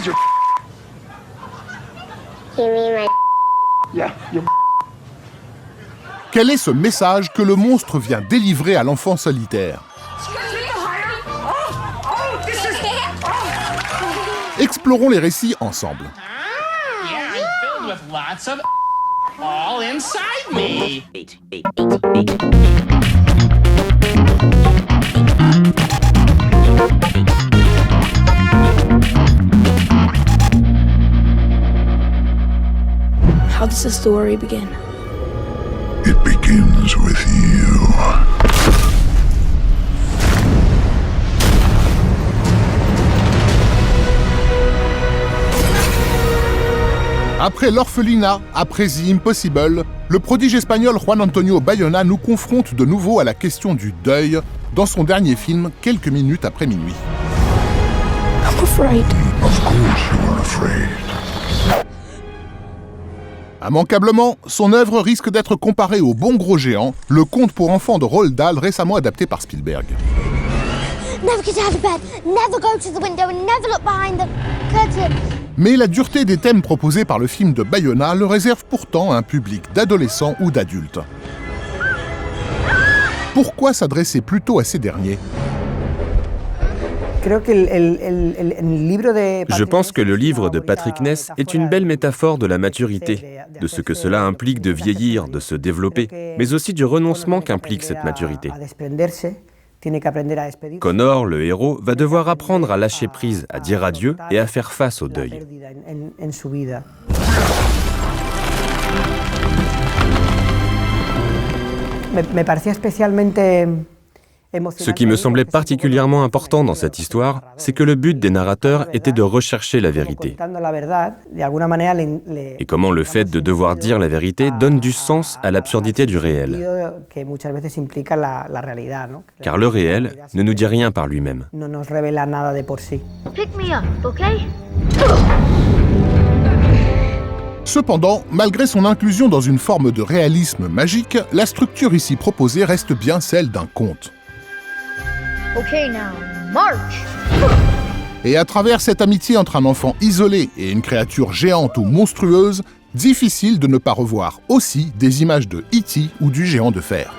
your You mean my yeah, your Quel est ce message que le monstre vient délivrer à l'enfant solitaire? Explorons les récits ensemble. Yeah, I'm filled with lots of all inside me. How does the story begin? It begins with you. Après l'orphelinat, après The Impossible, le prodige espagnol Juan Antonio Bayona nous confronte de nouveau à la question du deuil dans son dernier film, quelques minutes après minuit. I'm afraid. Of course you are afraid. Immanquablement, son œuvre risque d'être comparée au Bon Gros Géant, le conte pour enfants de Roald Dahl récemment adapté par Spielberg. Never get out of bed, never go to the window, and never look behind the curtain. Mais la dureté des thèmes proposés par le film de Bayona le réserve pourtant à un public d'adolescents ou d'adultes. Pourquoi s'adresser plutôt à ces derniers ? Je pense que le livre de Patrick Ness est une belle métaphore de la maturité, de ce que cela implique de vieillir, de se développer, mais aussi du renoncement qu'implique cette maturité. Connor, le héros, va devoir apprendre à lâcher prise, à dire adieu et à faire face au deuil. Ce qui me semblait particulièrement important dans cette histoire, c'est que le but des narrateurs était de rechercher la vérité. Et comment le fait de devoir dire la vérité donne du sens à l'absurdité du réel. Car le réel ne nous dit rien par lui-même. Pick me up, okay? Cependant, malgré son inclusion dans une forme de réalisme magique, la structure ici proposée reste bien celle d'un conte. Okay, now, march! Et à travers cette amitié entre un enfant isolé et une créature géante ou monstrueuse, difficile de ne pas revoir aussi des images de E.T. ou du géant de fer.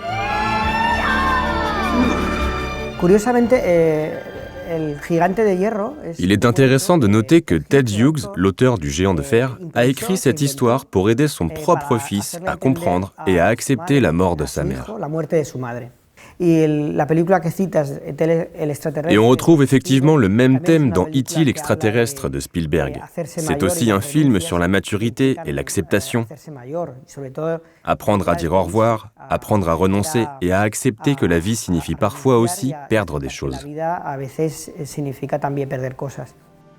Il est intéressant de noter que Ted Hughes, l'auteur du Géant de fer, a écrit cette histoire pour aider son propre fils à comprendre et à accepter la mort de sa mère. Et on retrouve effectivement le même thème dans E.T. l'extraterrestre de Spielberg. C'est aussi un film sur la maturité et l'acceptation. Apprendre à dire au revoir, apprendre à renoncer et à accepter que la vie signifie parfois aussi perdre des choses.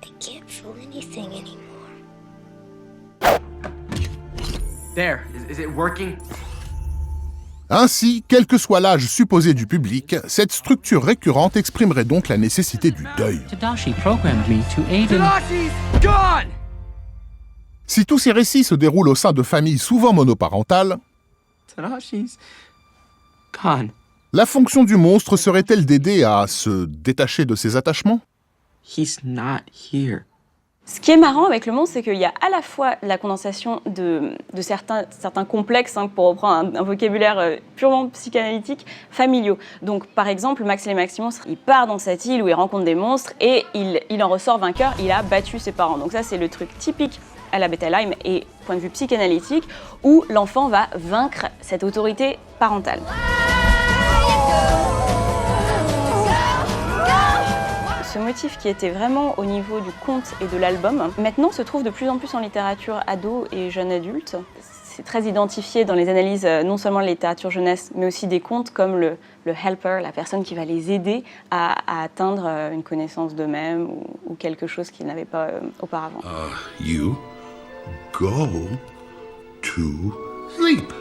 They can't fool anything anymore. there. Is it working? Ainsi, quel que soit l'âge supposé du public, cette structure récurrente exprimerait donc la nécessité du deuil. Tadashi programmed me to aid in... Tadashi's gone! Si tous ces récits se déroulent au sein de familles souvent monoparentales, Tadashi's gone. la fonction du monstre serait-elle d'aider à se détacher de ses attachements ? He's not here. Ce qui est marrant avec le monstre, c'est qu'il y a à la fois la condensation de certains complexes, pour reprendre un vocabulaire purement psychanalytique, familiaux. Donc, par exemple, Max et les Maximonstres, il part dans cette île où il rencontre des monstres et il en ressort vainqueur, il a battu ses parents. Donc ça, c'est le truc typique à la Bettelheim et point de vue psychanalytique, où l'enfant va vaincre cette autorité parentale. Ce motif qui était vraiment au niveau du conte et de l'album, maintenant se trouve de plus en plus en littérature ado et jeune adulte. C'est très identifié dans les analyses non seulement de la littérature jeunesse, mais aussi des contes comme le helper, la personne qui va les aider à atteindre une connaissance d'eux-mêmes ou quelque chose qu'ils n'avaient pas auparavant. You go to sleep.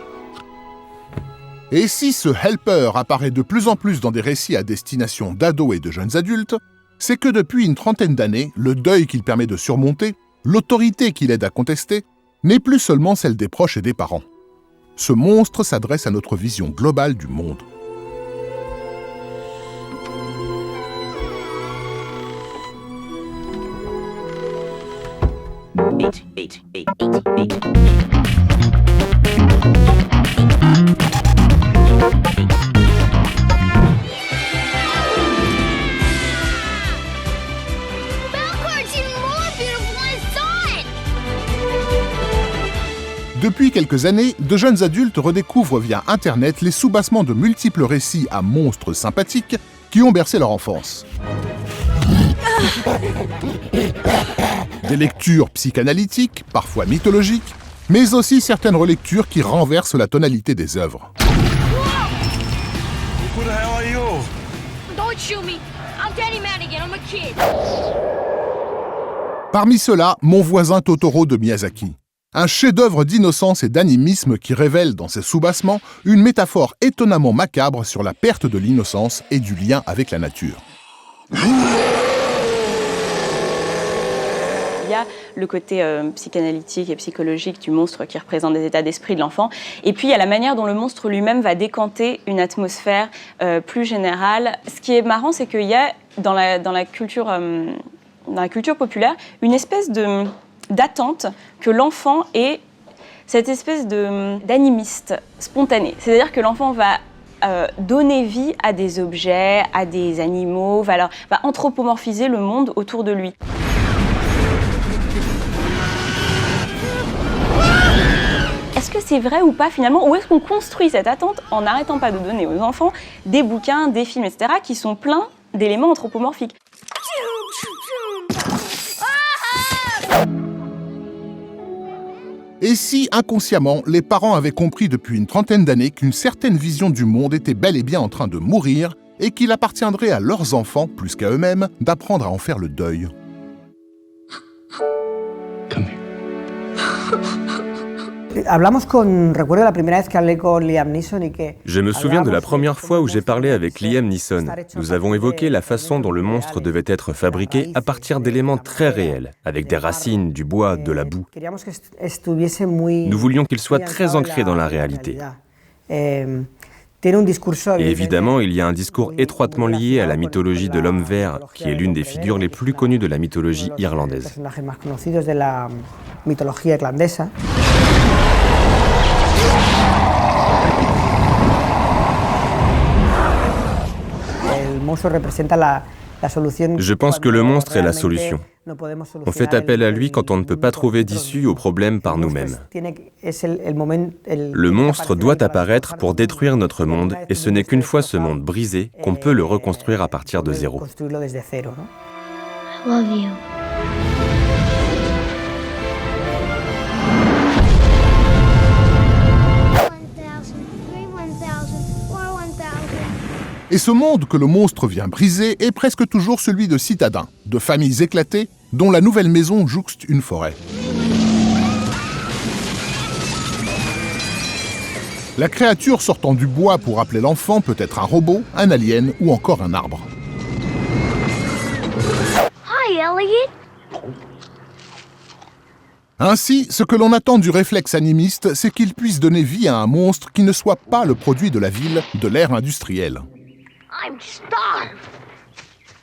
Et si ce helper apparaît de plus en plus dans des récits à destination d'ados et de jeunes adultes, c'est que depuis une trentaine d'années, le deuil qu'il permet de surmonter, l'autorité qu'il aide à contester, n'est plus seulement celle des proches et des parents. Ce monstre s'adresse à notre vision globale du monde. Depuis quelques années, de jeunes adultes redécouvrent via Internet les soubassements de multiples récits à monstres sympathiques qui ont bercé leur enfance. Des lectures psychanalytiques, parfois mythologiques, mais aussi certaines relectures qui renversent la tonalité des œuvres. Who the hell are you? Don't shoot me. I'm Daddy Madigan. I'm a kid. Parmi ceux-là, Mon voisin Totoro de Miyazaki. Un chef-d'œuvre d'innocence et d'animisme qui révèle dans ses soubassements une métaphore étonnamment macabre sur la perte de l'innocence et du lien avec la nature. Il y a le côté psychanalytique et psychologique du monstre qui représente des états d'esprit de l'enfant. Et puis il y a la manière dont le monstre lui-même va décanter une atmosphère plus générale. Ce qui est marrant, c'est qu'il y a dans la culture populaire une espèce d'attente que l'enfant est cette espèce d'animiste spontané. C'est-à-dire que l'enfant va donner vie à des objets, à des animaux, va anthropomorphiser le monde autour de lui. Est-ce que c'est vrai ou pas finalement? Ou est-ce qu'on construit cette attente en n'arrêtant pas de donner aux enfants des bouquins, des films, etc. qui sont pleins d'éléments anthropomorphiques? Et si, inconsciemment, les parents avaient compris depuis une trentaine d'années qu'une certaine vision du monde était bel et bien en train de mourir et qu'il appartiendrait à leurs enfants, plus qu'à eux-mêmes, d'apprendre à en faire le deuil? Come here. Je me souviens de la première fois où j'ai parlé avec Liam Neeson. Nous avons évoqué la façon dont le monstre devait être fabriqué à partir d'éléments très réels, avec des racines, du bois, de la boue. Nous voulions qu'il soit très ancré dans la réalité. Et évidemment, il y a un discours étroitement lié à la mythologie de l'homme vert, qui est l'une des figures les plus connues de la mythologie irlandaise. Je pense que le monstre est la solution. On fait appel à lui quand on ne peut pas trouver d'issue au problème par nous-mêmes. Le monstre doit apparaître pour détruire notre monde, et ce n'est qu'une fois ce monde brisé qu'on peut le reconstruire à partir de zéro. I love you. Et ce monde que le monstre vient briser est presque toujours celui de citadins, de familles éclatées, dont la nouvelle maison jouxte une forêt. La créature sortant du bois pour appeler l'enfant peut être un robot, un alien ou encore un arbre. Hi, Elliot. Ainsi, ce que l'on attend du réflexe animiste, c'est qu'il puisse donner vie à un monstre qui ne soit pas le produit de la ville, de l'ère industrielle. I'm starved.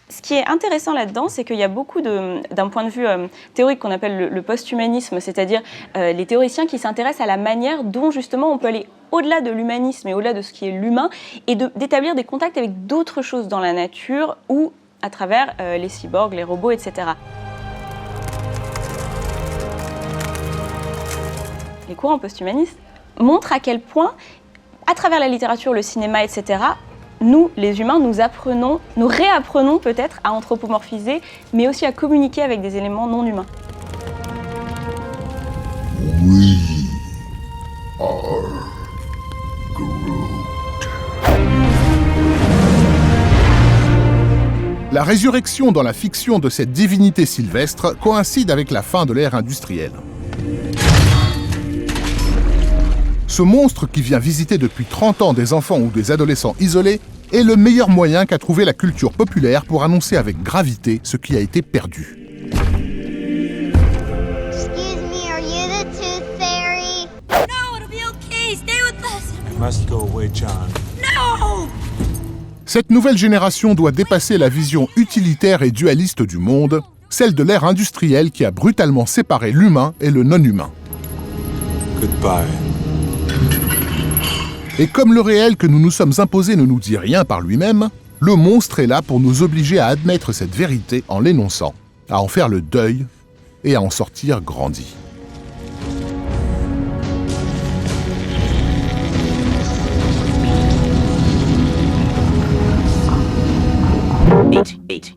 Ce qui est intéressant là-dedans, c'est qu'il y a beaucoup d'un point de vue théorique qu'on appelle le post-humanisme, c'est-à-dire les théoriciens qui s'intéressent à la manière dont justement on peut aller au-delà de l'humanisme et au-delà de ce qui est l'humain et d'établir des contacts avec d'autres choses dans la nature ou à travers les cyborgs, les robots, etc. Les courants post-humanistes montrent à quel point, à travers la littérature, le cinéma, etc., nous, les humains, nous réapprenons peut-être à anthropomorphiser, mais aussi à communiquer avec des éléments non humains. We are Groot. La résurrection dans la fiction de cette divinité sylvestre coïncide avec la fin de l'ère industrielle. Ce monstre qui vient visiter depuis 30 ans des enfants ou des adolescents isolés est le meilleur moyen qu'a trouvé la culture populaire pour annoncer avec gravité ce qui a été perdu. Excuse me, are you the tooth fairy? No, it'll be okay. Stay with us. Must go away, John. No! Cette nouvelle génération doit dépasser la vision utilitaire et dualiste du monde celle de l'ère industrielle qui a brutalement séparé l'humain et le non-humain. Goodbye. Et comme le réel que nous nous sommes imposé ne nous dit rien par lui-même, le monstre est là pour nous obliger à admettre cette vérité en l'énonçant, à en faire le deuil et à en sortir grandi. Eight.